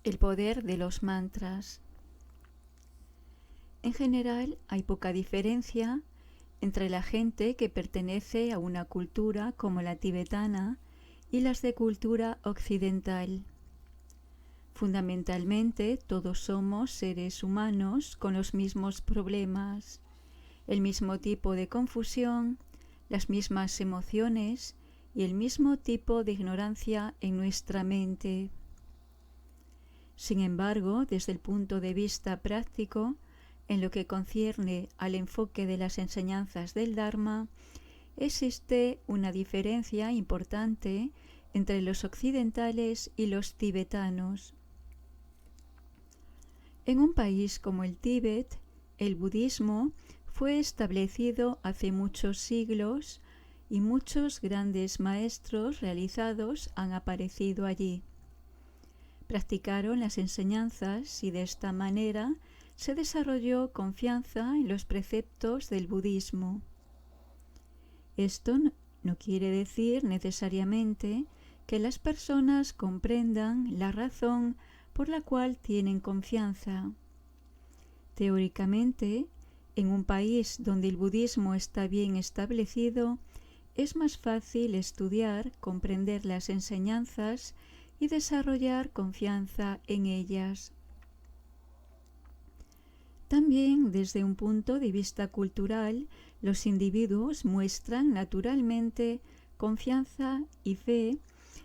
El poder de los mantras. En general, hay poca diferencia entre la gente que pertenece a una cultura como la tibetana y las de cultura occidental. Fundamentalmente, todos somos seres humanos con los mismos problemas, el mismo tipo de confusión, las mismas emociones y el mismo tipo de ignorancia en nuestra mente. Sin embargo, desde el punto de vista práctico, en lo que concierne al enfoque de las enseñanzas del Dharma, existe una diferencia importante entre los occidentales y los tibetanos. En un país como el Tíbet, el budismo fue establecido hace muchos siglos y muchos grandes maestros realizados han aparecido allí. Practicaron las enseñanzas y de esta manera se desarrolló confianza en los preceptos del budismo. Esto no quiere decir necesariamente que las personas comprendan la razón por la cual tienen confianza. Teóricamente, en un país donde el budismo está bien establecido, es más fácil estudiar, comprender las enseñanzas y desarrollar confianza en ellas. También desde un punto de vista cultural, los individuos muestran naturalmente confianza y fe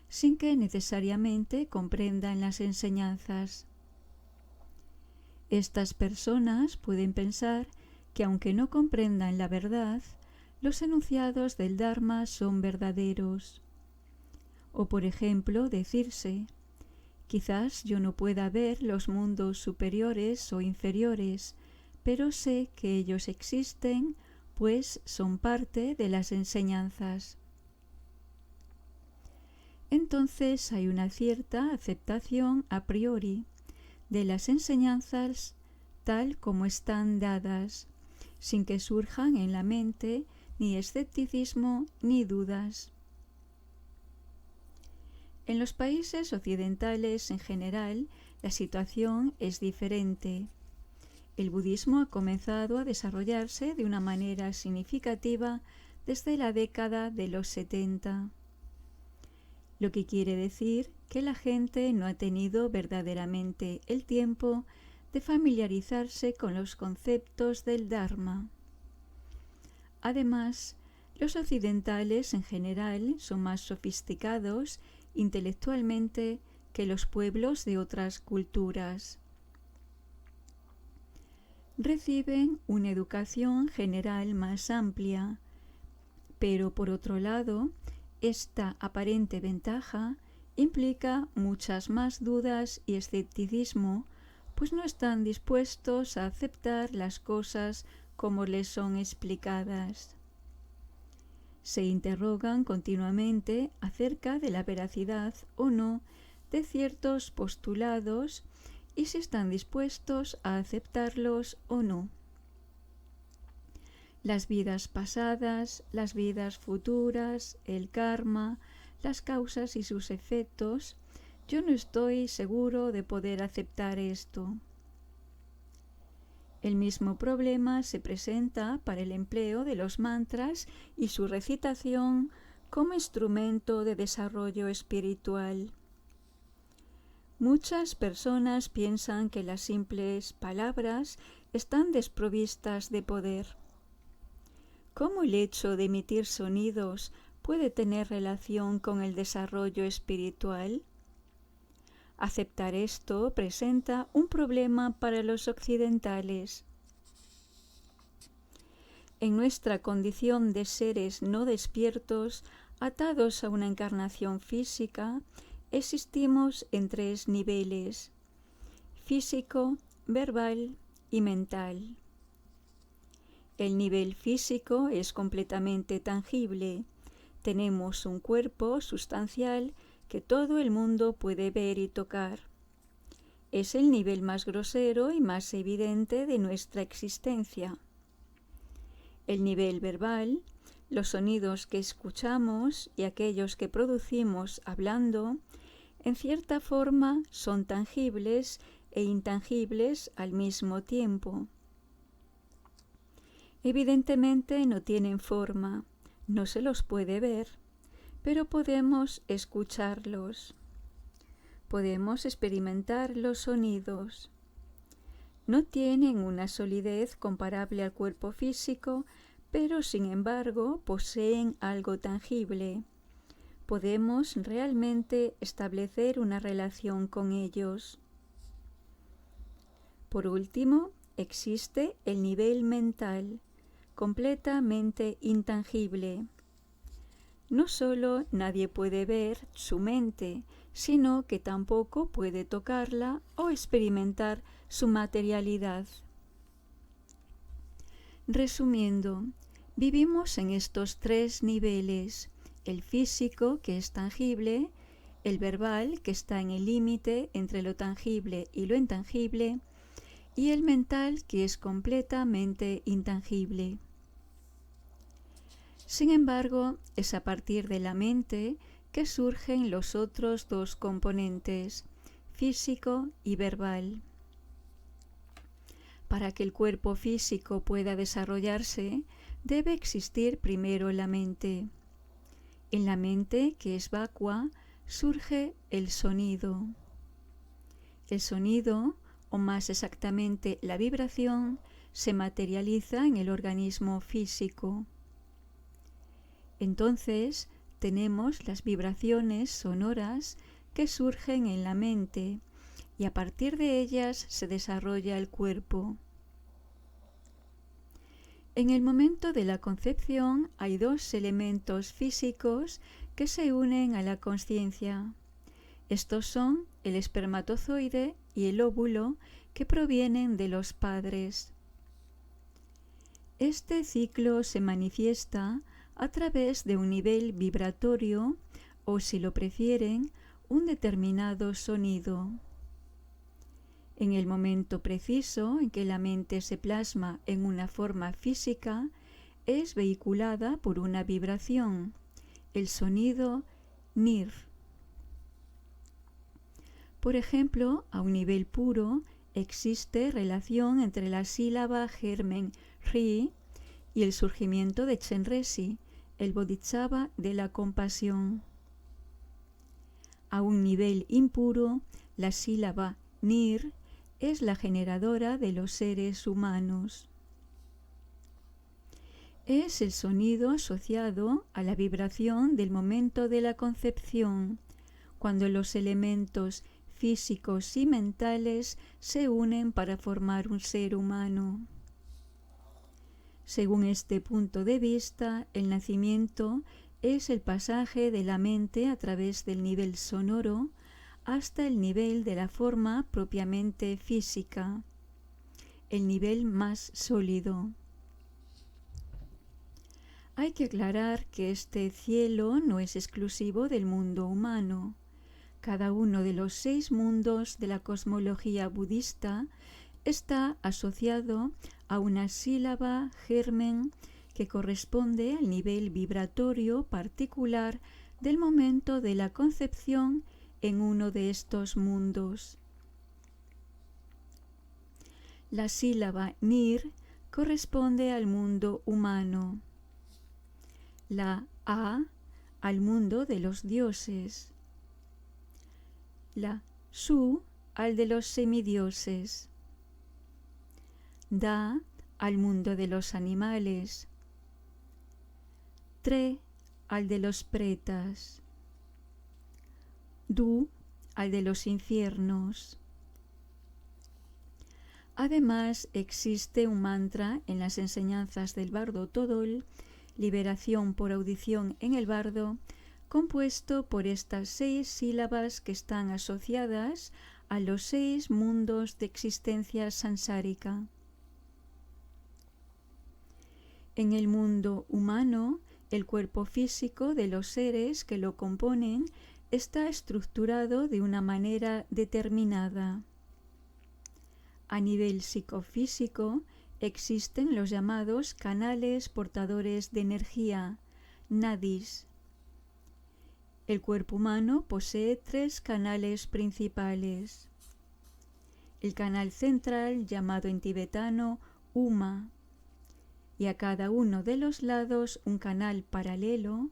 sin que necesariamente comprendan las enseñanzas. Estas personas pueden pensar que aunque no comprendan la verdad, los enunciados del Dharma son verdaderos. O por ejemplo, decirse: quizás yo no pueda ver los mundos superiores o inferiores, pero sé que ellos existen, pues son parte de las enseñanzas. Entonces hay una cierta aceptación a priori de las enseñanzas tal como están dadas, sin que surjan en la mente ni escepticismo ni dudas. En los países occidentales en general, la situación es diferente. El budismo ha comenzado a desarrollarse de una manera significativa desde la década de los 70, lo que quiere decir que la gente no ha tenido verdaderamente el tiempo de familiarizarse con los conceptos del Dharma. Además, los occidentales en general son más sofisticados intelectualmente que los pueblos de otras culturas. Reciben una educación general más amplia, pero por otro lado, esta aparente ventaja implica muchas más dudas y escepticismo, pues no están dispuestos a aceptar las cosas como les son explicadas. Se interrogan continuamente acerca de la veracidad o no de ciertos postulados y si están dispuestos a aceptarlos o no. Las vidas pasadas, las vidas futuras, el karma, las causas y sus efectos, yo no estoy seguro de poder aceptar esto. El mismo problema se presenta para el empleo de los mantras y su recitación como instrumento de desarrollo espiritual. Muchas personas piensan que las simples palabras están desprovistas de poder. ¿Cómo el hecho de emitir sonidos puede tener relación con el desarrollo espiritual? Aceptar esto presenta un problema para los occidentales. En nuestra condición de seres no despiertos, atados a una encarnación física, existimos en 3 niveles: físico, verbal y mental. El nivel físico es completamente tangible. Tenemos un cuerpo sustancial que todo el mundo puede ver y tocar. Es el nivel más grosero y más evidente de nuestra existencia. El nivel verbal, los sonidos que escuchamos y aquellos que producimos hablando, en cierta forma son tangibles e intangibles al mismo tiempo. Evidentemente no tienen forma, no se los puede ver, pero podemos escucharlos. Podemos experimentar los sonidos. No tienen una solidez comparable al cuerpo físico, pero sin embargo poseen algo tangible. Podemos realmente establecer una relación con ellos. Por último, existe el nivel mental, completamente intangible. No solo nadie puede ver su mente, sino que tampoco puede tocarla o experimentar su materialidad. Resumiendo, vivimos en estos tres niveles: el físico, que es tangible; el verbal, que está en el límite entre lo tangible y lo intangible; y el mental, que es completamente intangible. Sin embargo, es a partir de la mente que surgen los otros dos componentes, físico y verbal. Para que el cuerpo físico pueda desarrollarse, debe existir primero la mente. En la mente, que es vacua, surge el sonido. El sonido, o más exactamente la vibración, se materializa en el organismo físico. Entonces tenemos las vibraciones sonoras que surgen en la mente y a partir de ellas se desarrolla el cuerpo. En el momento de la concepción hay dos elementos físicos que se unen a la consciencia. Estos son el espermatozoide y el óvulo, que provienen de los padres. Este ciclo se manifiesta a través de un nivel vibratorio o, si lo prefieren, un determinado sonido. En el momento preciso en que la mente se plasma en una forma física, es vehiculada por una vibración, el sonido NIR. Por ejemplo, a un nivel puro existe relación entre la sílaba germen ri y el surgimiento de Chenresi, el bodhisattva de la compasión. A un nivel impuro, la sílaba nir es la generadora de los seres humanos. Es el sonido asociado a la vibración del momento de la concepción, cuando los elementos físicos y mentales se unen para formar un ser humano. Según este punto de vista, el nacimiento es el pasaje de la mente a través del nivel sonoro hasta el nivel de la forma propiamente física, el nivel más sólido. Hay que aclarar que este cielo no es exclusivo del mundo humano. Cada uno de los 6 mundos de la cosmología budista está asociado a una sílaba germen que corresponde al nivel vibratorio particular del momento de la concepción en uno de estos mundos. La sílaba nir corresponde al mundo humano, la a al mundo de los dioses, la su al de los semidioses, da al mundo de los animales, tre al de los pretas, du al de los infiernos. Además, existe un mantra en las enseñanzas del bardo Todol, liberación por audición en el bardo, compuesto por estas 6 sílabas que están asociadas a los 6 mundos de existencia sansárica. En el mundo humano, el cuerpo físico de los seres que lo componen está estructurado de una manera determinada. A nivel psicofísico existen los llamados canales portadores de energía, nadis. El cuerpo humano posee 3 canales principales. El canal central, llamado en tibetano Uma, y a cada uno de los lados un canal paralelo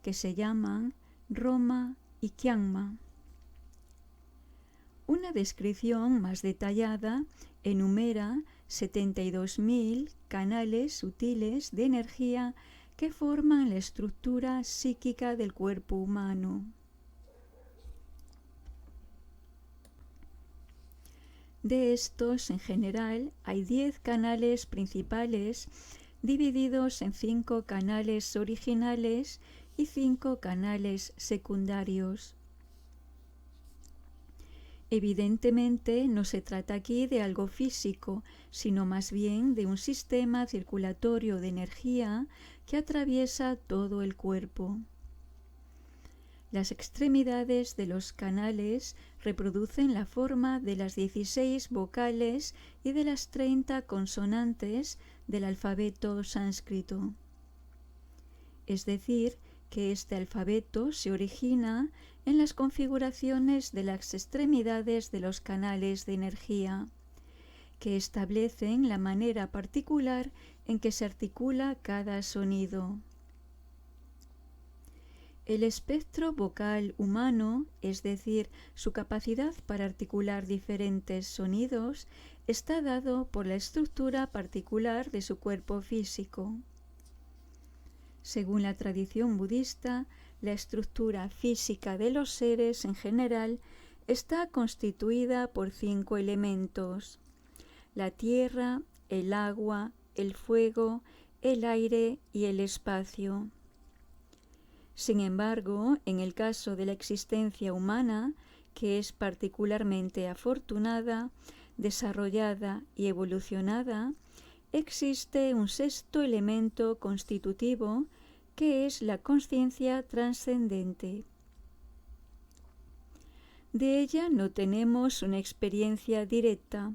que se llaman Roma y Kyangma. Una descripción más detallada enumera 72.000 canales sutiles de energía que forman la estructura psíquica del cuerpo humano. De estos, en general, hay 10 canales principales divididos en 5 canales originales y 5 canales secundarios. Evidentemente, no se trata aquí de algo físico, sino más bien de un sistema circulatorio de energía que atraviesa todo el cuerpo. Las extremidades de los canales reproducen la forma de las 16 vocales y de las 30 consonantes del alfabeto sánscrito. Es decir, que este alfabeto se origina en las configuraciones de las extremidades de los canales de energía, que establecen la manera particular en que se articula cada sonido. El espectro vocal humano, es decir, su capacidad para articular diferentes sonidos, está dado por la estructura particular de su cuerpo físico. Según la tradición budista, la estructura física de los seres en general está constituida por 5 elementos: la tierra, el agua, el fuego, el aire y el espacio. Sin embargo, en el caso de la existencia humana, que es particularmente afortunada, desarrollada y evolucionada, existe un 6º elemento constitutivo, que es la consciencia trascendente. De ella no tenemos una experiencia directa,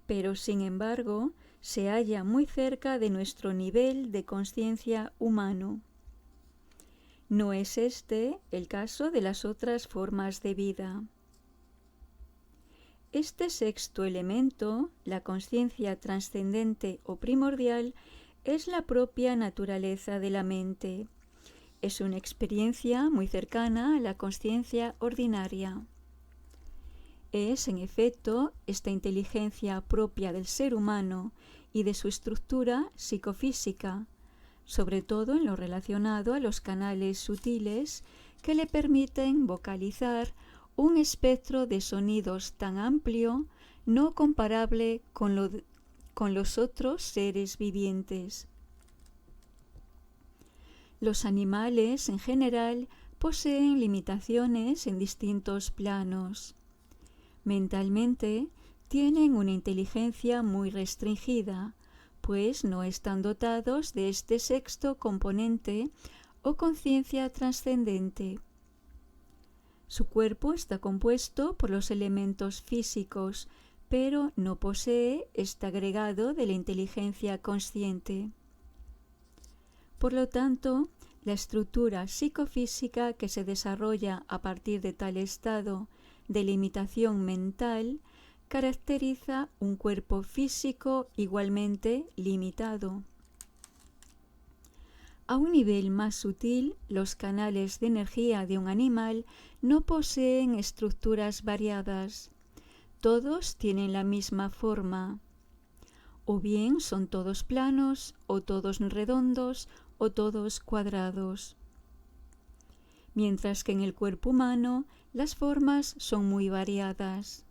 pero sin embargo se halla muy cerca de nuestro nivel de consciencia humano. No es este el caso de las otras formas de vida. Este 6º elemento, la consciencia trascendente o primordial, es la propia naturaleza de la mente. Es una experiencia muy cercana a la consciencia ordinaria. Es, en efecto, esta inteligencia propia del ser humano y de su estructura psicofísica, sobre todo en lo relacionado a los canales sutiles que le permiten vocalizar un espectro de sonidos tan amplio, no comparable con los otros seres vivientes. Los animales, en general, poseen limitaciones en distintos planos. Mentalmente, tienen una inteligencia muy restringida, pues no están dotados de este 6º componente o conciencia trascendente. Su cuerpo está compuesto por los elementos físicos, pero no posee este agregado de la inteligencia consciente. Por lo tanto, la estructura psicofísica que se desarrolla a partir de tal estado de limitación mental caracteriza un cuerpo físico igualmente limitado. A un nivel más sutil, los canales de energía de un animal no poseen estructuras variadas. Todos tienen la misma forma. O bien son todos planos, o todos redondos, o todos cuadrados. Mientras que en el cuerpo humano las formas son muy variadas.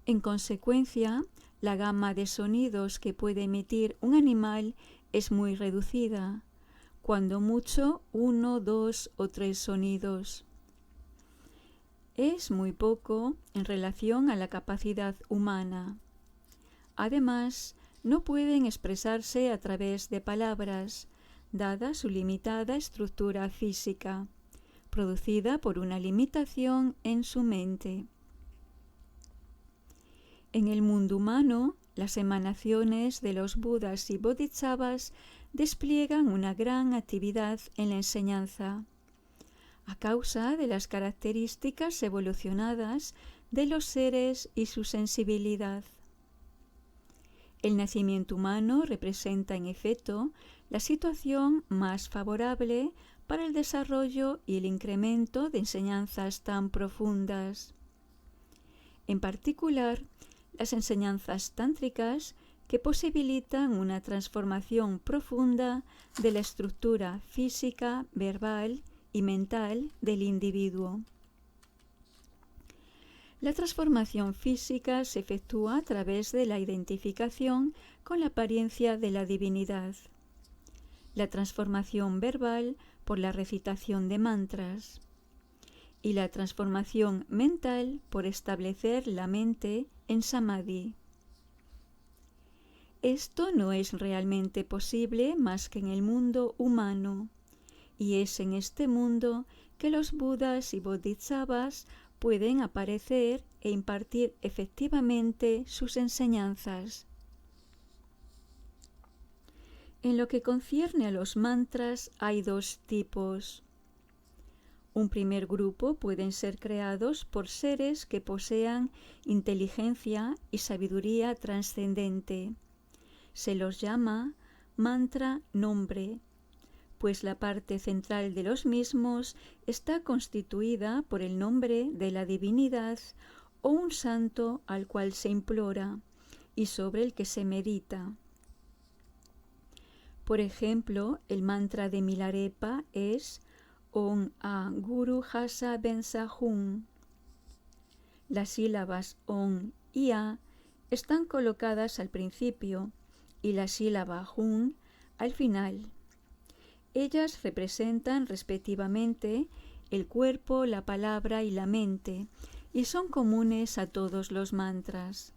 En consecuencia, la gama de sonidos que puede emitir un animal es muy reducida, cuando mucho 1, 2 o 3 sonidos. Es muy poco en relación a la capacidad humana. Además, no pueden expresarse a través de palabras, dada su limitada estructura física, producida por una limitación en su mente. En el mundo humano, las emanaciones de los Budas y Bodhisattvas despliegan una gran actividad en la enseñanza. a causa de las características evolucionadas de los seres y su sensibilidad. El nacimiento humano representa, en efecto, la situación más favorable para el desarrollo y el incremento de enseñanzas tan profundas. En particular, las enseñanzas tántricas que posibilitan una transformación profunda de la estructura física, verbal y mental del individuo. La transformación física se efectúa a través de la identificación con la apariencia de la divinidad. La transformación verbal por la recitación de mantras. Y la transformación mental por establecer la mente en samadhi. Esto no es realmente posible más que en el mundo humano, y es en este mundo que los budas y bodhisattvas pueden aparecer e impartir efectivamente sus enseñanzas. En lo que concierne a los mantras hay dos tipos. Un primer grupo pueden ser creados por seres que posean inteligencia y sabiduría trascendente. Se los llama mantra nombre, pues la parte central de los mismos está constituida por el nombre de la divinidad o un santo al cual se implora y sobre el que se medita. Por ejemplo, el mantra de Milarepa es Om A Guru Hasa Bensa Hum. Las sílabas Om y A están colocadas al principio y la sílaba Hum al final. Ellas representan respectivamente el cuerpo, la palabra y la mente, y son comunes a todos los mantras.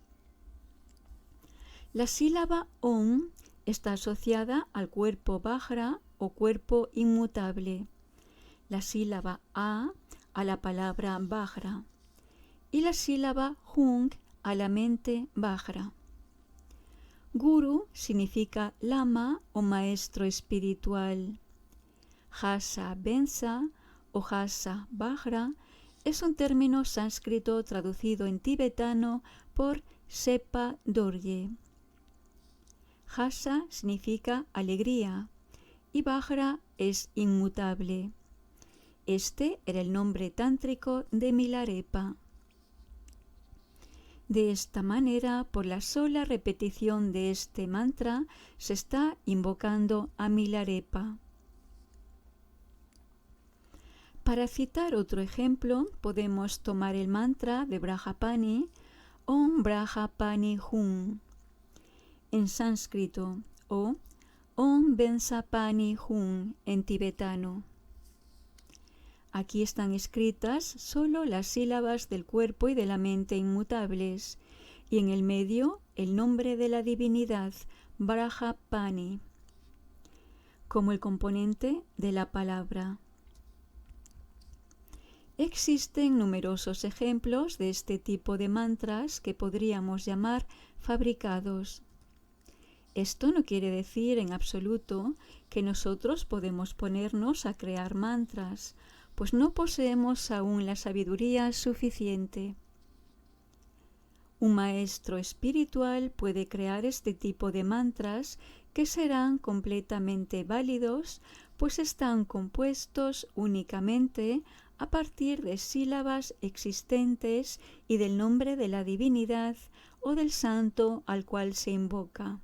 La sílaba Om está asociada al cuerpo Vajra o cuerpo inmutable, la sílaba A a la palabra Vajra y la sílaba Hung a la mente Vajra. Guru significa lama o maestro espiritual. Hasa Bensa o Hasa Vajra es un término sánscrito traducido en tibetano por Sepa Dorje. Hasa significa alegría y Vajra es inmutable. Este era el nombre tántrico de Milarepa. De esta manera, por la sola repetición de este mantra, se está invocando a Milarepa. Para citar otro ejemplo, podemos tomar el mantra de Brahapani, Om Brahapani Hum, en sánscrito, o Om Bensapani Hum en tibetano. Aquí están escritas solo las sílabas del cuerpo y de la mente inmutables, y en el medio el nombre de la divinidad, Brahapani, como el componente de la palabra. Existen numerosos ejemplos de este tipo de mantras que podríamos llamar fabricados. Esto no quiere decir en absoluto que nosotros podemos ponernos a crear mantras, pues no poseemos aún la sabiduría suficiente. Un maestro espiritual puede crear este tipo de mantras que serán completamente válidos, pues están compuestos únicamente a partir de sílabas existentes y del nombre de la divinidad o del santo al cual se invoca.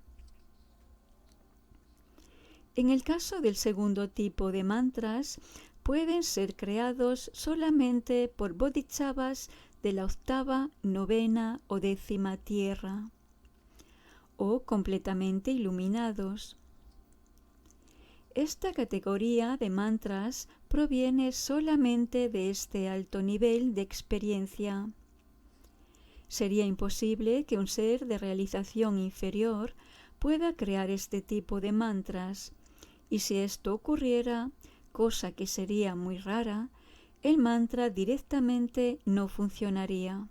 En el caso del segundo tipo de mantras, pueden ser creados solamente por bodhisattvas de la octava, novena o décima tierra, o completamente iluminados. Esta categoría de mantras proviene solamente de este alto nivel de experiencia. Sería imposible que un ser de realización inferior pueda crear este tipo de mantras, y si esto ocurriera, cosa que sería muy rara, el mantra directamente no funcionaría.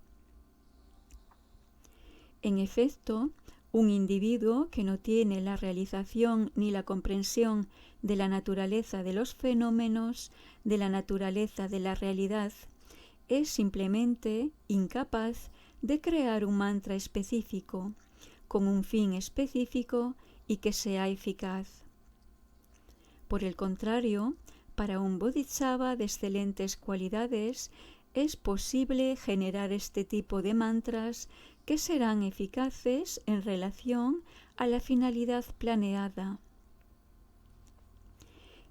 En efecto, Un individuo que no tiene la realización ni la comprensión de la naturaleza de los fenómenos, de la naturaleza de la realidad, es simplemente incapaz de crear un mantra específico, con un fin específico y que sea eficaz. Por el contrario, para un bodhisattva de excelentes cualidades, es posible generar este tipo de mantras que serán eficaces en relación a la finalidad planeada.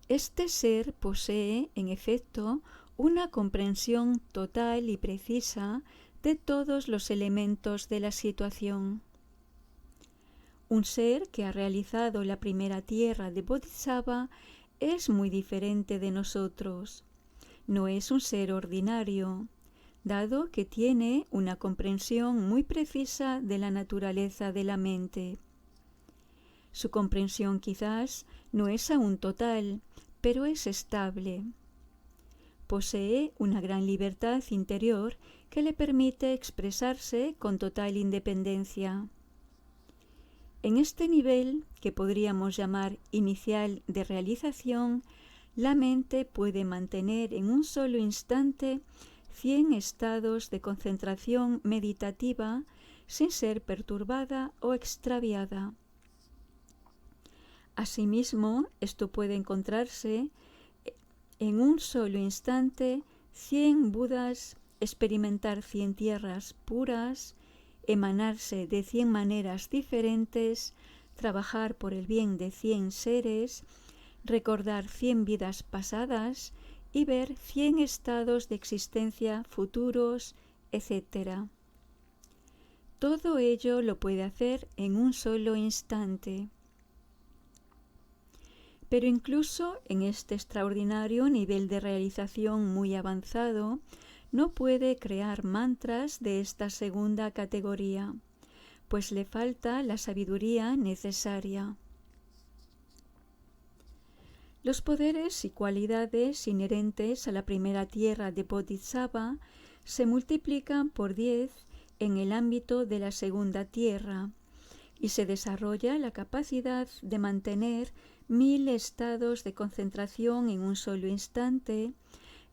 Este ser posee, en efecto, una comprensión total y precisa de todos los elementos de la situación. Un ser que ha realizado la primera tierra de Bodhisattva es muy diferente de nosotros. No es un ser ordinario, dado que tiene una comprensión muy precisa de la naturaleza de la mente. Su comprensión quizás no es aún total, pero es estable. Posee una gran libertad interior que le permite expresarse con total independencia. En este nivel, que podríamos llamar inicial de realización, la mente puede mantener en un solo instante 100 estados de concentración meditativa sin ser perturbada o extraviada. Asimismo, esto puede encontrarse en un solo instante 100 Budas, experimentar 100 tierras puras, emanarse de 100 maneras diferentes, trabajar por el bien de 100 seres, recordar 100 vidas pasadas y ver 100 estados de existencia futuros, etc. Todo ello lo puede hacer en un solo instante. Pero incluso en este extraordinario nivel de realización muy avanzado, no puede crear mantras de esta segunda categoría, pues le falta la sabiduría necesaria. Los poderes y cualidades inherentes a la primera tierra de Bodhisattva se multiplican por 10 en el ámbito de la segunda tierra y se desarrolla la capacidad de mantener 1000 estados de concentración en un solo instante,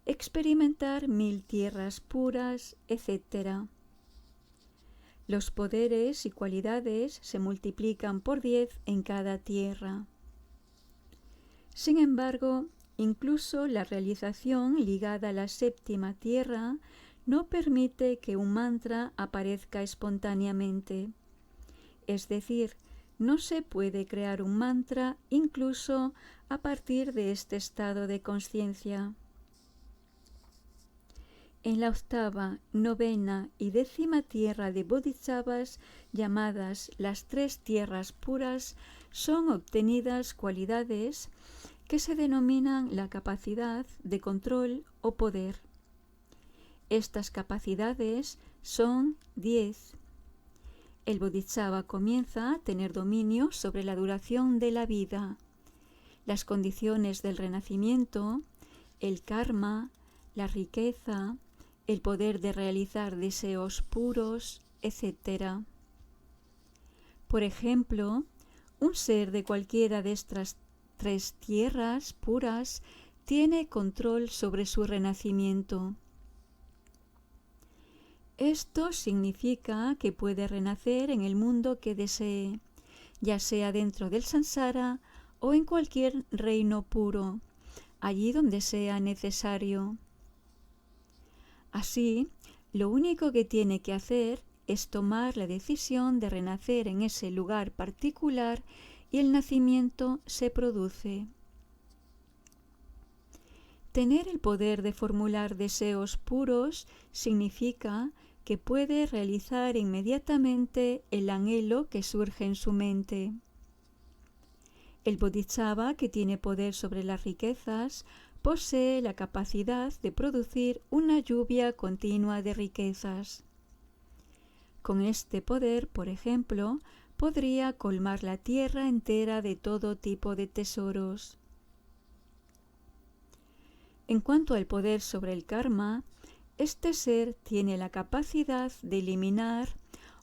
experimentar 1000 tierras puras, etc. Los poderes y cualidades se multiplican por 10 en cada tierra. Sin embargo, incluso la realización ligada a la séptima tierra no permite que un mantra aparezca espontáneamente. Es decir, no se puede crear un mantra incluso a partir de este estado de conciencia. En la octava, novena y 10ª tierra de Bodhisattvas, llamadas las 3 tierras puras, son obtenidas cualidades que se denominan la capacidad de control o poder. Estas capacidades son 10. El Bodhisattva comienza a tener dominio sobre la duración de la vida, las condiciones del renacimiento, el karma, la riqueza, el poder de realizar deseos puros, etc. Por ejemplo, un ser de cualquiera de estas 3 tierras puras tiene control sobre su renacimiento. Esto significa que puede renacer en el mundo que desee, ya sea dentro del samsara o en cualquier reino puro, allí donde sea necesario. Así, lo único que tiene que hacer es tomar la decisión de renacer en ese lugar particular y el nacimiento se produce. Tener el poder de formular deseos puros significa que puede realizar inmediatamente el anhelo que surge en su mente. El Bodhisattva, que tiene poder sobre las riquezas, posee la capacidad de producir una lluvia continua de riquezas. Con este poder, por ejemplo, podría colmar la tierra entera de todo tipo de tesoros. En cuanto al poder sobre el karma, este ser tiene la capacidad de eliminar,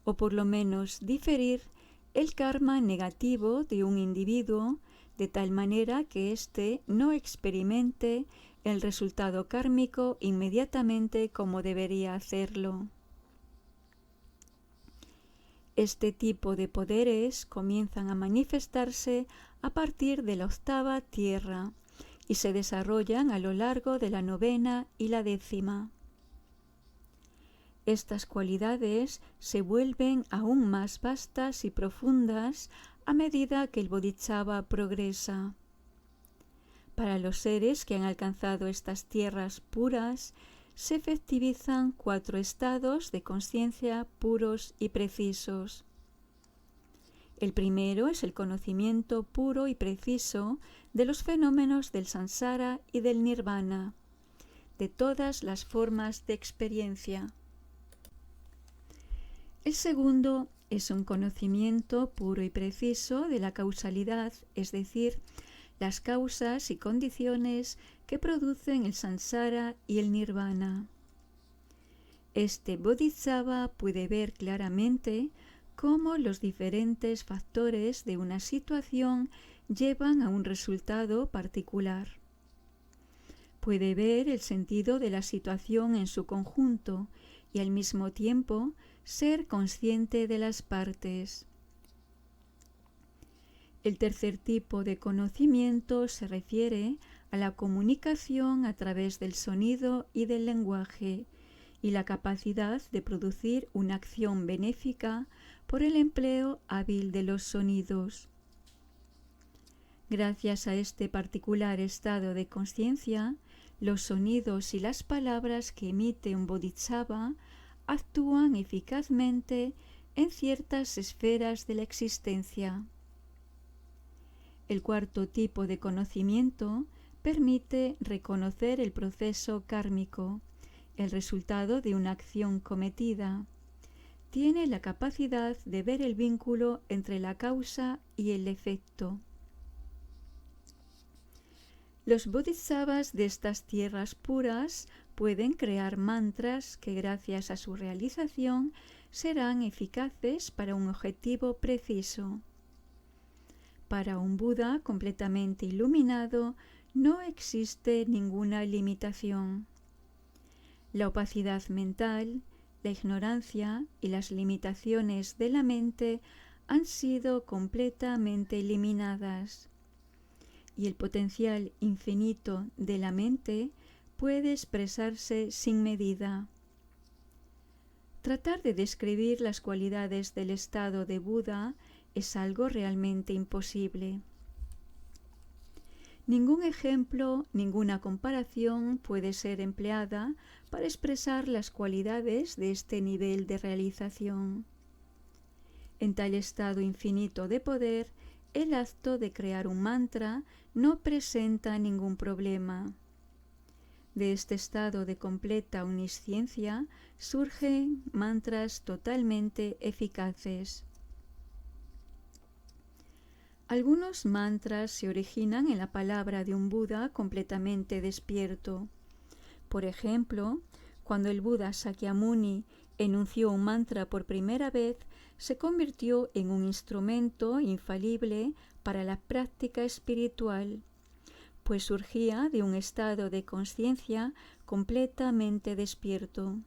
o por lo menos diferir, el karma negativo de un individuo de tal manera que éste no experimente el resultado kármico inmediatamente como debería hacerlo. Este tipo de poderes comienzan a manifestarse a partir de la 8ª tierra y se desarrollan a lo largo de la 9ª y la 10ª. Estas cualidades se vuelven aún más vastas y profundas a medida que el Bodhisattva progresa. Para los seres que han alcanzado estas tierras puras, se efectivizan 4 estados de conciencia puros y precisos. El primero es el conocimiento puro y preciso de los fenómenos del samsara y del nirvana, de todas las formas de experiencia. El segundo es un conocimiento puro y preciso de la causalidad, es decir, las causas y condiciones que producen el samsara y el nirvana. Este bodhisattva puede ver claramente cómo los diferentes factores de una situación llevan a un resultado particular. Puede ver el sentido de la situación en su conjunto y al mismo tiempo ser consciente de las partes. El tercer tipo de conocimiento se refiere a la comunicación a través del sonido y del lenguaje y la capacidad de producir una acción benéfica por el empleo hábil de los sonidos. Gracias a este particular estado de conciencia, los sonidos y las palabras que emite un bodhisattva actúan eficazmente en ciertas esferas de la existencia. El cuarto tipo de conocimiento permite reconocer el proceso kármico, el resultado de una acción cometida. Tiene la capacidad de ver el vínculo entre la causa y el efecto. Los bodhisattvas de estas tierras puras pueden crear mantras que gracias a su realización serán eficaces para un objetivo preciso. Para un Buda completamente iluminado no existe ninguna limitación. La opacidad mental, la ignorancia y las limitaciones de la mente han sido completamente eliminadas, y el potencial infinito de la mente puede expresarse sin medida. Tratar de describir las cualidades del estado de Buda es algo realmente imposible. Ningún ejemplo, ninguna comparación puede ser empleada para expresar las cualidades de este nivel de realización. En tal estado infinito de poder, el acto de crear un mantra no presenta ningún problema. De este estado de completa omnisciencia surgen mantras totalmente eficaces. Algunos mantras se originan en la palabra de un Buda completamente despierto. Por ejemplo, cuando el Buda Sakyamuni enunció un mantra por primera vez, se convirtió en un instrumento infalible para la práctica espiritual, pues surgía de un estado de conciencia completamente despierto.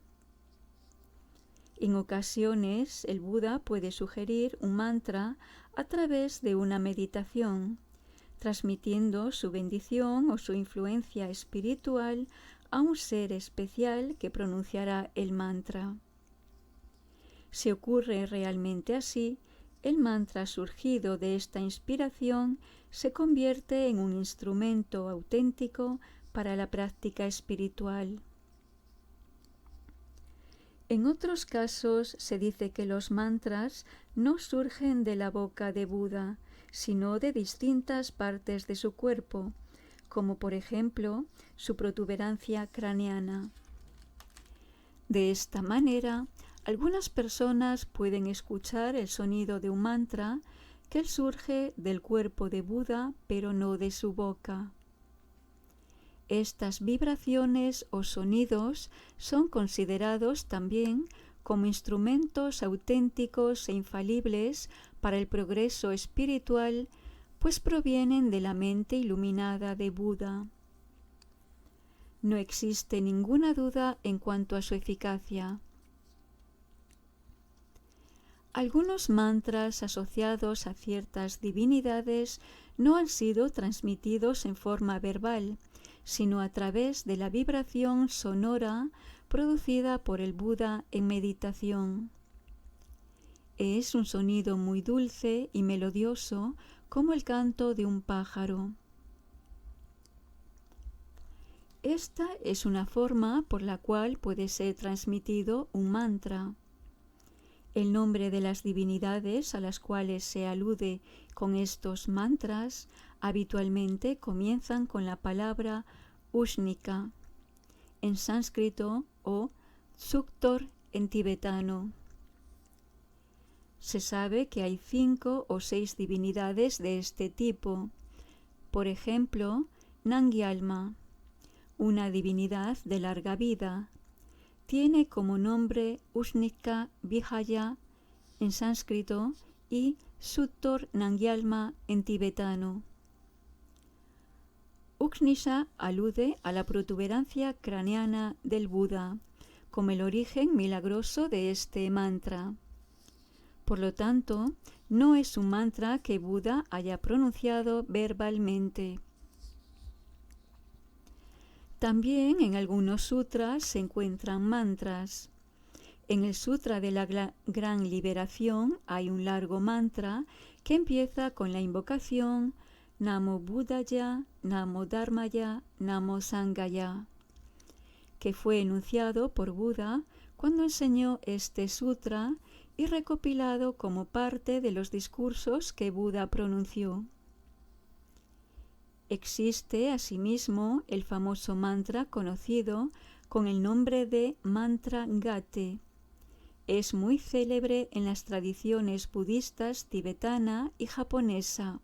En ocasiones, el Buda puede sugerir un mantra a través de una meditación, transmitiendo su bendición o su influencia espiritual a un ser especial que pronunciará el mantra. Si ocurre realmente así, el mantra surgido de esta inspiración se convierte en un instrumento auténtico para la práctica espiritual. En otros casos se dice que los mantras no surgen de la boca de Buda, sino de distintas partes de su cuerpo, como por ejemplo su protuberancia craneana. De esta manera, algunas personas pueden escuchar el sonido de un mantra que surge del cuerpo de Buda, pero no de su boca. Estas vibraciones o sonidos son considerados también como instrumentos auténticos e infalibles para el progreso espiritual, pues provienen de la mente iluminada de Buda. No existe ninguna duda en cuanto a su eficacia. Algunos mantras asociados a ciertas divinidades no han sido transmitidos en forma verbal, sino a través de la vibración sonora producida por el Buda en meditación. Es un sonido muy dulce y melodioso como el canto de un pájaro. Esta es una forma por la cual puede ser transmitido un mantra. El nombre de las divinidades a las cuales se alude con estos mantras habitualmente comienzan con la palabra Ushnika en sánscrito o Tsuktor en tibetano. Se sabe que hay 5 o 6 divinidades de este tipo. Por ejemplo, Nangyalma, una divinidad de larga vida, tiene como nombre Ushnika Vijaya en sánscrito y Suttor Nangyalma en tibetano. Ushnisha alude a la protuberancia craneana del Buda, como el origen milagroso de este mantra. Por lo tanto, no es un mantra que Buda haya pronunciado verbalmente. También en algunos sutras se encuentran mantras. En el Sutra de la Gran Liberación hay un largo mantra que empieza con la invocación Namo Buddhaya, Namo Dharmaya, Namo Sanghaya, que fue enunciado por Buda cuando enseñó este sutra y recopilado como parte de los discursos que Buda pronunció. Existe asimismo el famoso mantra conocido con el nombre de mantra Gate. Es muy célebre en las tradiciones budistas tibetana y japonesa.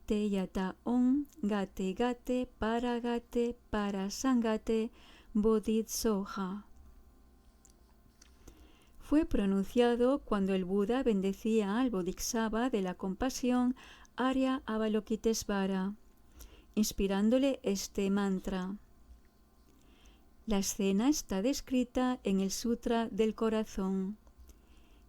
Te yata on gate gate para sangate bodhisattva. Fue pronunciado cuando el Buda bendecía al Bodhisattva de la compasión Arya Avalokitesvara, inspirándole este mantra. La escena está descrita en el Sutra del Corazón.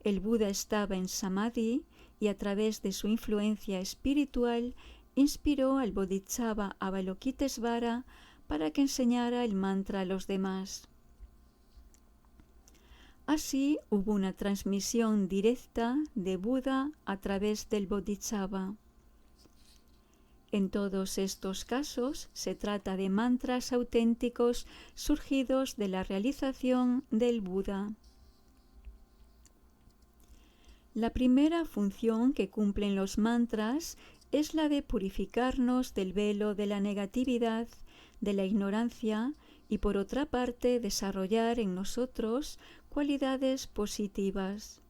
El Buda estaba en Samadhi y a través de su influencia espiritual inspiró al Bodhisattva Avalokitesvara para que enseñara el mantra a los demás. Así hubo una transmisión directa de Buda a través del Bodhisattva. En todos estos casos se trata de mantras auténticos surgidos de la realización del Buda. La primera función que cumplen los mantras es la de purificarnos del velo de la negatividad, de la ignorancia y por otra parte desarrollar en nosotros cualidades positivas,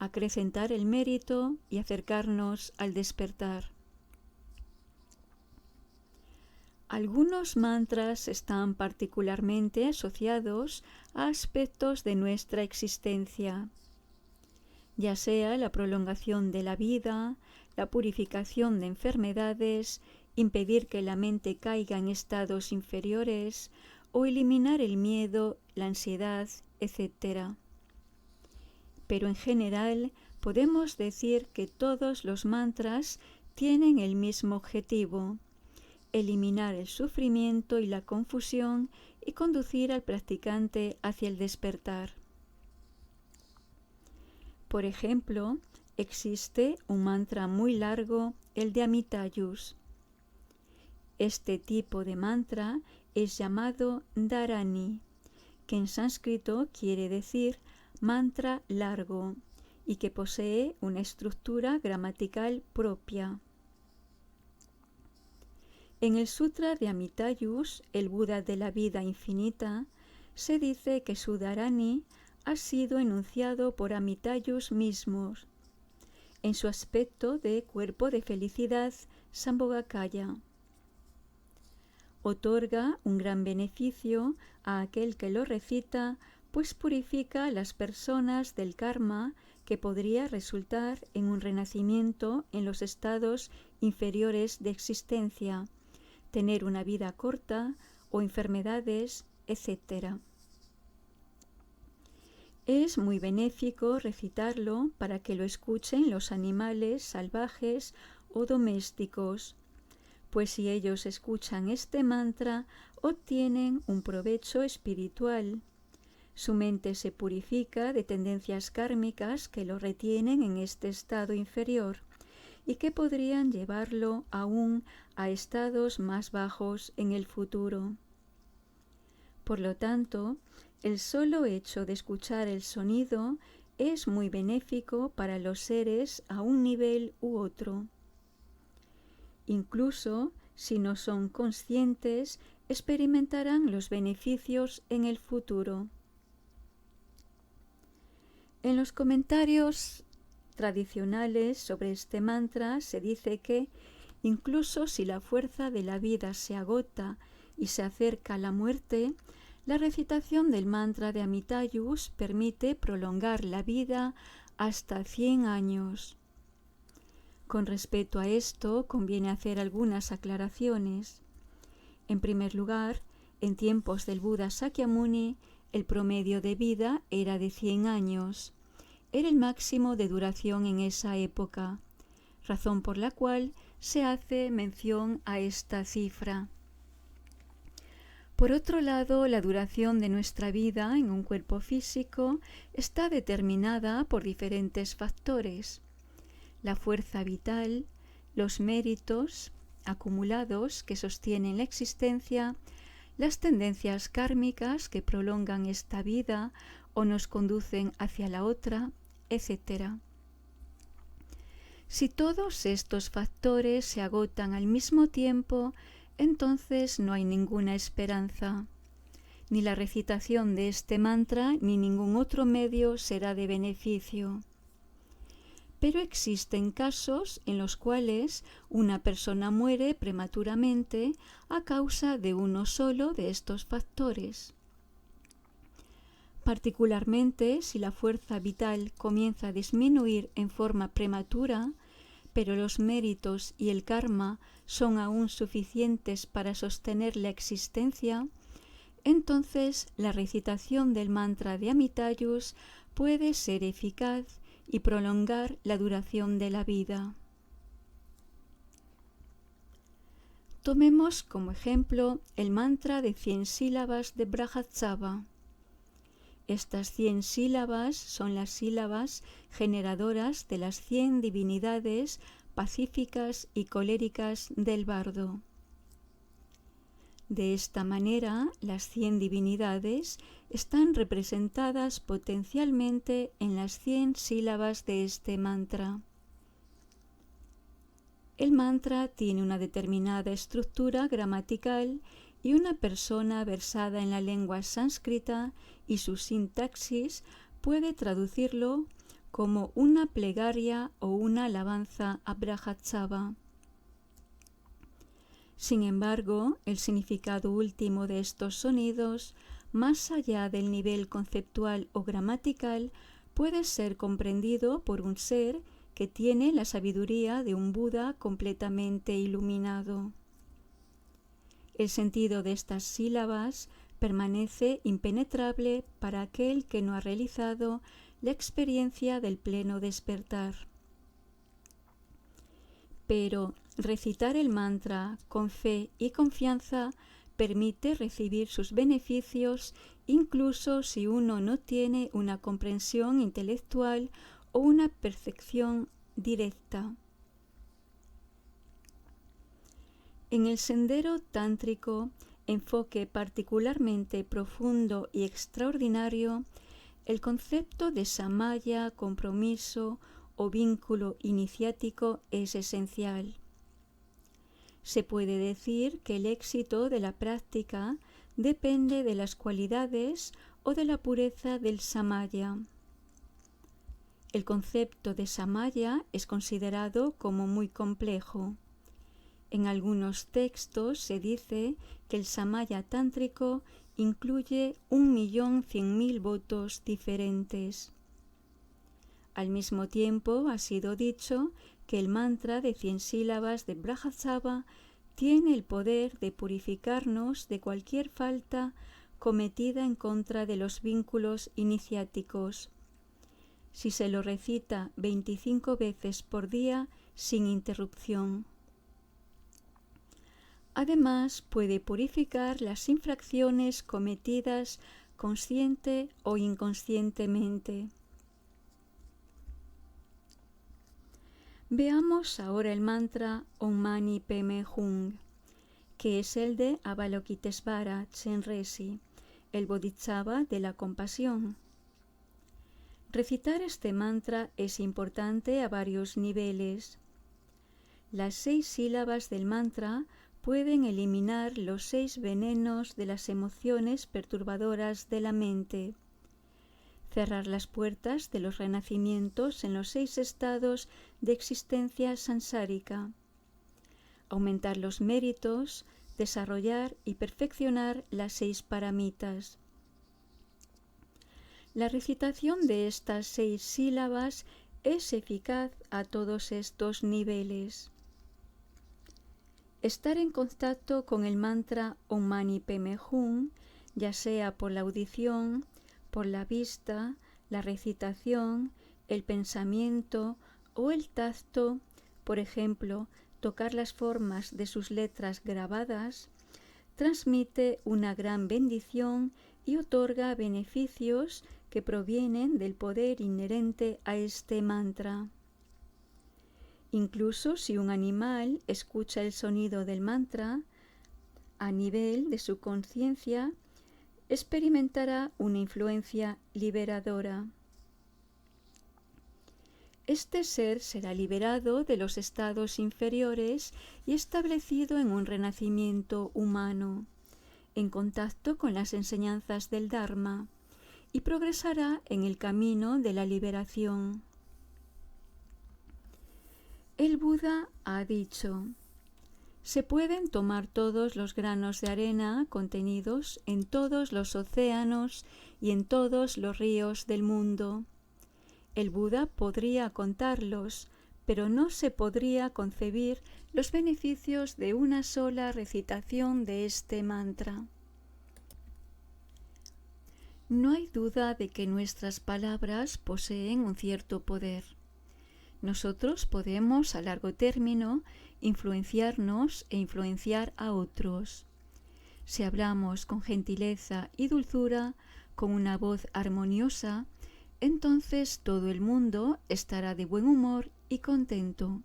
acrecentar el mérito y acercarnos al despertar. Algunos mantras están particularmente asociados a aspectos de nuestra existencia, ya sea la prolongación de la vida, la purificación de enfermedades, impedir que la mente caiga en estados inferiores o eliminar el miedo, la ansiedad, etc. Pero en general podemos decir que todos los mantras tienen el mismo objetivo: eliminar el sufrimiento y la confusión y conducir al practicante hacia el despertar. Por ejemplo, existe un mantra muy largo, el de Amitayus. Este tipo de mantra es llamado Dharani, que en sánscrito quiere decir mantra largo y que posee una estructura gramatical propia. En el Sutra de Amitayus, el Buda de la vida infinita, se dice que su Dharani ha sido enunciado por Amitayus mismos, en su aspecto de cuerpo de felicidad Sambhogakaya. Otorga un gran beneficio a aquel que lo recita pues purifica a las personas del karma que podría resultar en un renacimiento en los estados inferiores de existencia, tener una vida corta o enfermedades, etc. Es muy benéfico recitarlo para que lo escuchen los animales salvajes o domésticos, pues si ellos escuchan este mantra, obtienen un provecho espiritual. Su mente se purifica de tendencias kármicas que lo retienen en este estado inferior y que podrían llevarlo aún a estados más bajos en el futuro. Por lo tanto, el solo hecho de escuchar el sonido es muy benéfico para los seres a un nivel u otro. Incluso si no son conscientes, experimentarán los beneficios en el futuro. En los comentarios tradicionales sobre este mantra se dice que, incluso si la fuerza de la vida se agota y se acerca la muerte, la recitación del mantra de Amitayus permite prolongar la vida hasta 100 años. Con respecto a esto, conviene hacer algunas aclaraciones. En primer lugar, en tiempos del Buda Sakyamuni, el promedio de vida era de 100 años. Era el máximo de duración en esa época, razón por la cual se hace mención a esta cifra. Por otro lado, la duración de nuestra vida en un cuerpo físico está determinada por diferentes factores: la fuerza vital, los méritos acumulados que sostienen la existencia, las tendencias kármicas que prolongan esta vida o nos conducen hacia la otra, etc. Si todos estos factores se agotan al mismo tiempo, entonces no hay ninguna esperanza. Ni la recitación de este mantra ni ningún otro medio será de beneficio. Pero existen casos en los cuales una persona muere prematuramente a causa de uno solo de estos factores. Particularmente si la fuerza vital comienza a disminuir en forma prematura, pero los méritos y el karma son aún suficientes para sostener la existencia, entonces la recitación del mantra de Amitayus puede ser eficaz y prolongar la duración de la vida. Tomemos como ejemplo el mantra de 100 sílabas de Brahatsava. Estas 100 sílabas son las sílabas generadoras de las 100 divinidades pacíficas y coléricas del bardo. De esta manera, las 100 divinidades están representadas potencialmente en las 100 sílabas de este mantra. El mantra tiene una determinada estructura gramatical y una persona versada en la lengua sánscrita y su sintaxis puede traducirlo como una plegaria o una alabanza a Brahatsava. Sin embargo, el significado último de estos sonidos, más allá del nivel conceptual o gramatical, puede ser comprendido por un ser que tiene la sabiduría de un Buda completamente iluminado. El sentido de estas sílabas permanece impenetrable para aquel que no ha realizado la experiencia del pleno despertar. Pero recitar el mantra con fe y confianza permite recibir sus beneficios incluso si uno no tiene una comprensión intelectual o una percepción directa. En el sendero tántrico, enfoque particularmente profundo y extraordinario, el concepto de samaya, compromiso o vínculo iniciático es esencial. Se puede decir que el éxito de la práctica depende de las cualidades o de la pureza del samaya. El concepto de samaya es considerado como muy complejo. En algunos textos se dice que el samaya tántrico incluye 1.100.000 votos diferentes. Al mismo tiempo, ha sido dicho que el mantra de 100 sílabas de Brahmacaba tiene el poder de purificarnos de cualquier falta cometida en contra de los vínculos iniciáticos. Si se lo recita 25 veces por día sin interrupción. Además, puede purificar las infracciones cometidas consciente o inconscientemente. Veamos ahora el mantra Om Mani Padme Hum, que es el de Avalokitesvara Chenresi, el Bodhisattva de la compasión. Recitar este mantra es importante a varios niveles. Las 6 sílabas del mantra pueden eliminar los 6 venenos de las emociones perturbadoras de la mente, cerrar las puertas de los renacimientos en los 6 estados de existencia samsárica, aumentar los méritos, desarrollar y perfeccionar las 6 paramitas. La recitación de estas 6 sílabas es eficaz a todos estos niveles. Estar en contacto con el mantra Om Mani Padme Hum, ya sea por la audición, por la vista, la recitación, el pensamiento o el tacto, por ejemplo, tocar las formas de sus letras grabadas, transmite una gran bendición y otorga beneficios que provienen del poder inherente a este mantra. Incluso si un animal escucha el sonido del mantra, a nivel de su conciencia, experimentará una influencia liberadora. Este ser será liberado de los estados inferiores y establecido en un renacimiento humano, en contacto con las enseñanzas del Dharma, y progresará en el camino de la liberación. El Buda ha dicho: se pueden tomar todos los granos de arena contenidos en todos los océanos y en todos los ríos del mundo. El Buda podría contarlos, pero no se podría concebir los beneficios de una sola recitación de este mantra. No hay duda de que nuestras palabras poseen un cierto poder. Nosotros podemos, a largo término, influenciarnos e influenciar a otros. Si hablamos con gentileza y dulzura, con una voz armoniosa, entonces todo el mundo estará de buen humor y contento.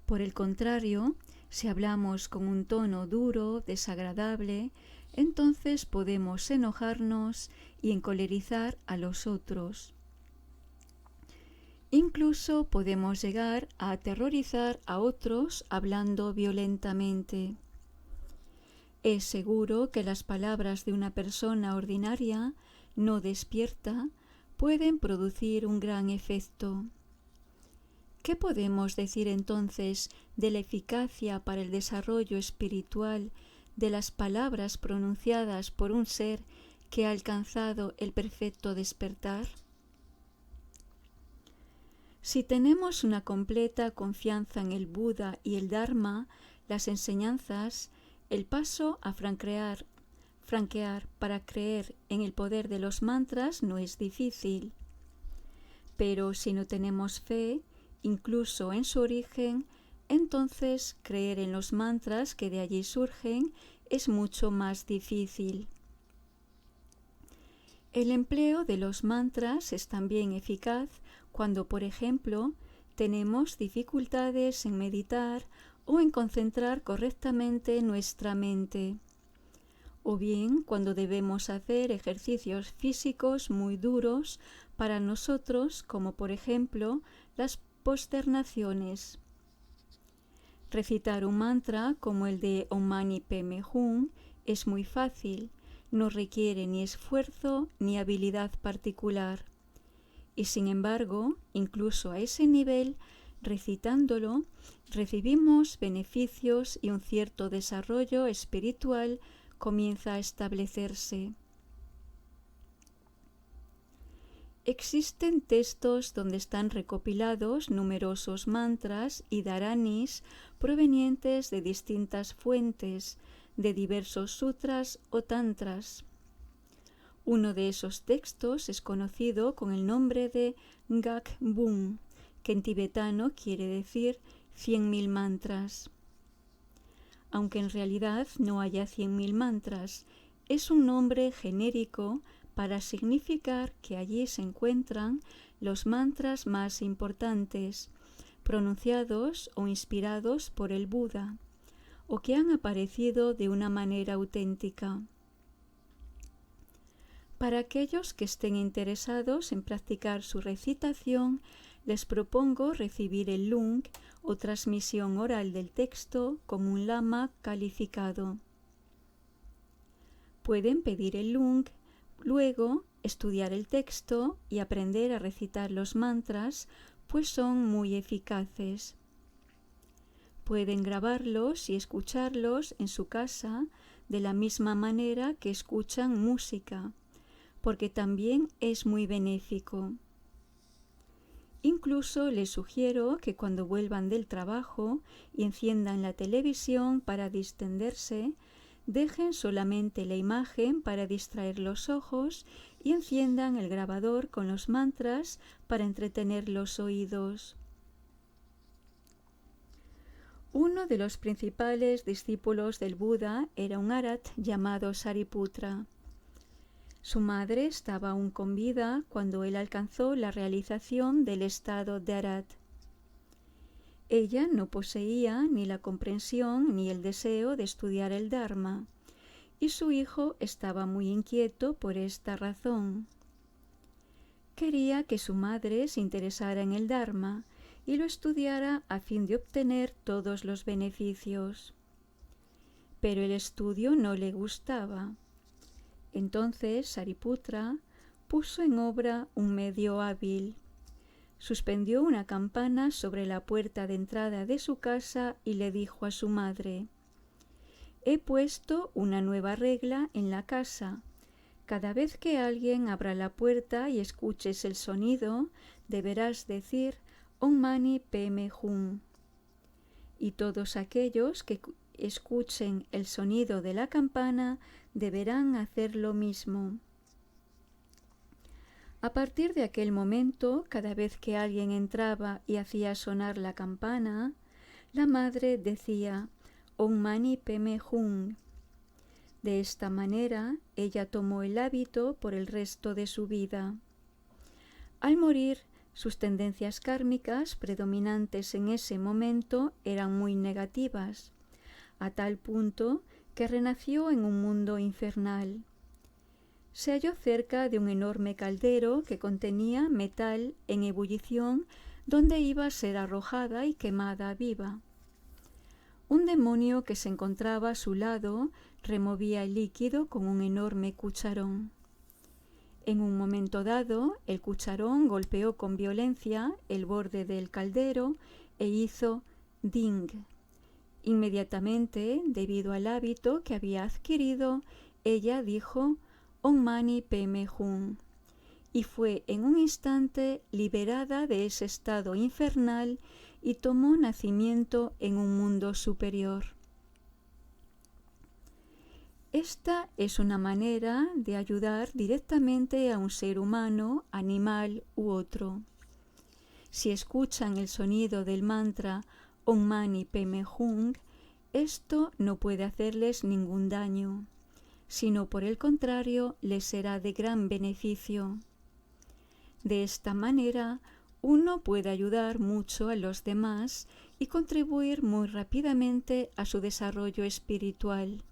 Por el contrario, si hablamos con un tono duro, desagradable, entonces podemos enojarnos y encolerizar a los otros. Incluso podemos llegar a aterrorizar a otros hablando violentamente. Es seguro que las palabras de una persona ordinaria, no despierta, pueden producir un gran efecto. ¿Qué podemos decir entonces de la eficacia para el desarrollo espiritual de las palabras pronunciadas por un ser que ha alcanzado el perfecto despertar? Si tenemos una completa confianza en el Buda y el Dharma, las enseñanzas, el paso a franquear para creer en el poder de los mantras no es difícil. Pero si no tenemos fe, incluso en su origen, entonces creer en los mantras que de allí surgen es mucho más difícil. El empleo de los mantras es también eficaz cuando, por ejemplo, tenemos dificultades en meditar o en concentrar correctamente nuestra mente, o bien cuando debemos hacer ejercicios físicos muy duros para nosotros, como por ejemplo las posternaciones. Recitar un mantra como el de Om Mani Padme Hum es muy fácil, no requiere ni esfuerzo ni habilidad particular. Y sin embargo, incluso a ese nivel, recitándolo, recibimos beneficios y un cierto desarrollo espiritual comienza a establecerse. Existen textos donde están recopilados numerosos mantras y dharanis provenientes de distintas fuentes, de diversos sutras o tantras. Uno de esos textos es conocido con el nombre de Ngak Bum, que en tibetano quiere decir 100.000 mantras. Aunque en realidad no haya 100.000 mantras, es un nombre genérico para significar que allí se encuentran los mantras más importantes, pronunciados o inspirados por el Buda, o que han aparecido de una manera auténtica. Para aquellos que estén interesados en practicar su recitación, les propongo recibir el lung o transmisión oral del texto con un lama calificado. Pueden pedir el lung, luego estudiar el texto y aprender a recitar los mantras, pues son muy eficaces. Pueden grabarlos y escucharlos en su casa de la misma manera que escuchan música, porque también es muy benéfico. Incluso les sugiero que cuando vuelvan del trabajo y enciendan la televisión para distenderse, dejen solamente la imagen para distraer los ojos y enciendan el grabador con los mantras para entretener los oídos. Uno de los principales discípulos del Buda era un Arat llamado Sariputra. Su madre estaba aún con vida cuando él alcanzó la realización del estado de Arat. Ella no poseía ni la comprensión ni el deseo de estudiar el Dharma, y su hijo estaba muy inquieto por esta razón. Quería que su madre se interesara en el Dharma y lo estudiara a fin de obtener todos los beneficios. Pero el estudio no le gustaba. Entonces Sariputra puso en obra un medio hábil. Suspendió una campana sobre la puerta de entrada de su casa y le dijo a su madre: «He puesto una nueva regla en la casa. Cada vez que alguien abra la puerta y escuches el sonido, deberás decir Om Mani Padme Hum. Y todos aquellos que escuchen el sonido de la campana deberán hacer lo mismo». A partir de aquel momento, cada vez que alguien entraba y hacía sonar la campana, la madre decía Om Mani Padme Hum. De esta manera, ella tomó el hábito por el resto de su vida. Al morir, sus tendencias kármicas predominantes en ese momento eran muy negativas, a tal punto que renació en un mundo infernal. Se halló cerca de un enorme caldero que contenía metal en ebullición donde iba a ser arrojada y quemada viva. Un demonio que se encontraba a su lado removía el líquido con un enorme cucharón. En un momento dado, el cucharón golpeó con violencia el borde del caldero e hizo ding. Inmediatamente, debido al hábito que había adquirido, ella dijo Om Mani Padme Hum, y fue en un instante liberada de ese estado infernal y tomó nacimiento en un mundo superior. Esta es una manera de ayudar directamente a un ser humano, animal u otro. Si escuchan el sonido del mantra Om Mani Padme Hum, esto no puede hacerles ningún daño, sino por el contrario les será de gran beneficio. De esta manera, uno puede ayudar mucho a los demás y contribuir muy rápidamente a su desarrollo espiritual.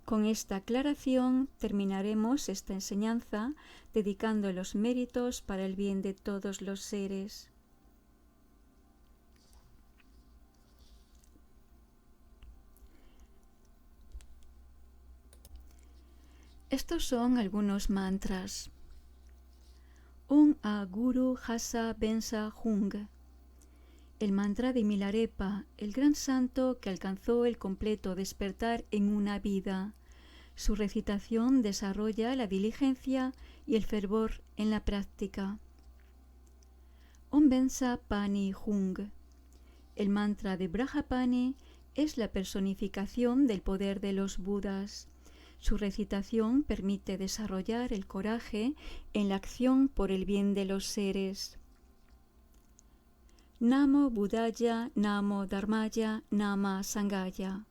Con esta aclaración terminaremos esta enseñanza dedicando los méritos para el bien de todos los seres. Estos son algunos mantras. Un a Guru Hasa Bensa Hung. El mantra de Milarepa, el gran santo que alcanzó el completo despertar en una vida. Su recitación desarrolla la diligencia y el fervor en la práctica. Om Bensa Pani Hung. El mantra de Brahapani es la personificación del poder de los Budas. Su recitación permite desarrollar el coraje en la acción por el bien de los seres. Namo Buddhaya, Namo Dharmaya, Nama Sanghaya.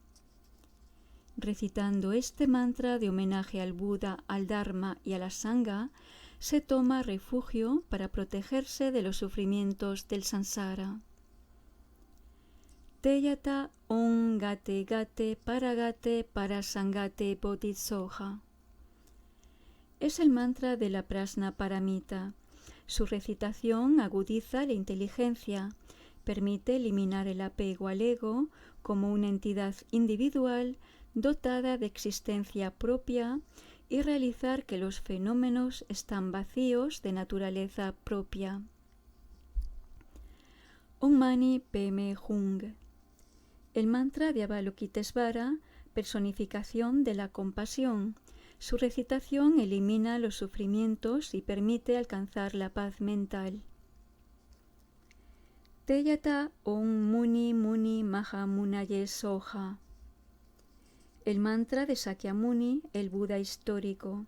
Recitando este mantra de homenaje al Buda, al Dharma y a la Sangha, se toma refugio para protegerse de los sufrimientos del samsara. Teyata Om Gate Gate Paragate Parasangate Bodhisoha. Es el mantra de la Prajna Paramita. Su recitación agudiza la inteligencia, permite eliminar el apego al ego como una entidad individual dotada de existencia propia y realizar que los fenómenos están vacíos de naturaleza propia. Om Mani Padme Hung. El mantra de Avalokitesvara, personificación de la compasión. Su recitación elimina los sufrimientos y permite alcanzar la paz mental. Teyata Om Muni Muni Maha Munaye Soha. El mantra de Sakyamuni, el Buda histórico.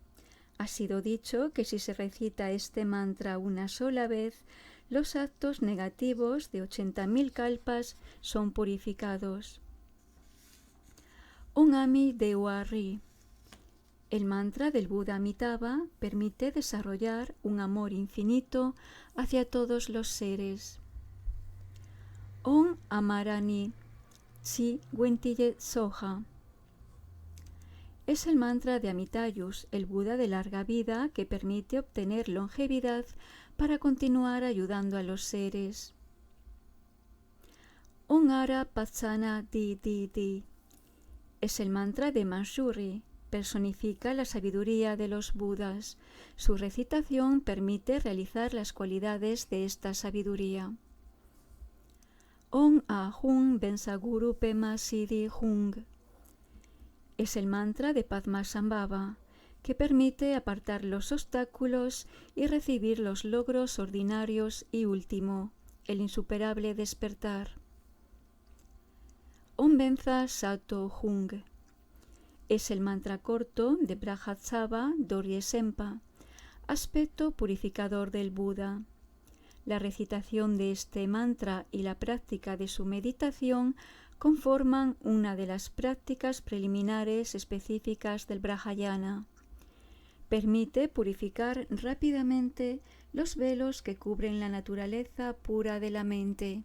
Ha sido dicho que si se recita este mantra una sola vez, los actos negativos de 80.000 kalpas son purificados. Om Ami Dewa Ri. El mantra del Buda Amitabha permite desarrollar un amor infinito hacia todos los seres. Om Amarani Chi Wentiye Soha. Es el mantra de Amitayus, el Buda de larga vida, que permite obtener longevidad para continuar ayudando a los seres. Om Ara Patsana Di Di Di. Es el mantra de Manjuri, personifica la sabiduría de los Budas. Su recitación permite realizar las cualidades de esta sabiduría. Om Ahum Bensaguru Pema Siddhi Hung. Es el mantra de Padmasambhava, que permite apartar los obstáculos y recibir los logros ordinarios y último, el insuperable despertar. Om Benza Sato Hung. Es el mantra corto de Brahatsava Doryesempa, aspecto purificador del Buda. La recitación de este mantra y la práctica de su meditación conforman una de las prácticas preliminares específicas del Brahayana. Permite purificar rápidamente los velos que cubren la naturaleza pura de la mente.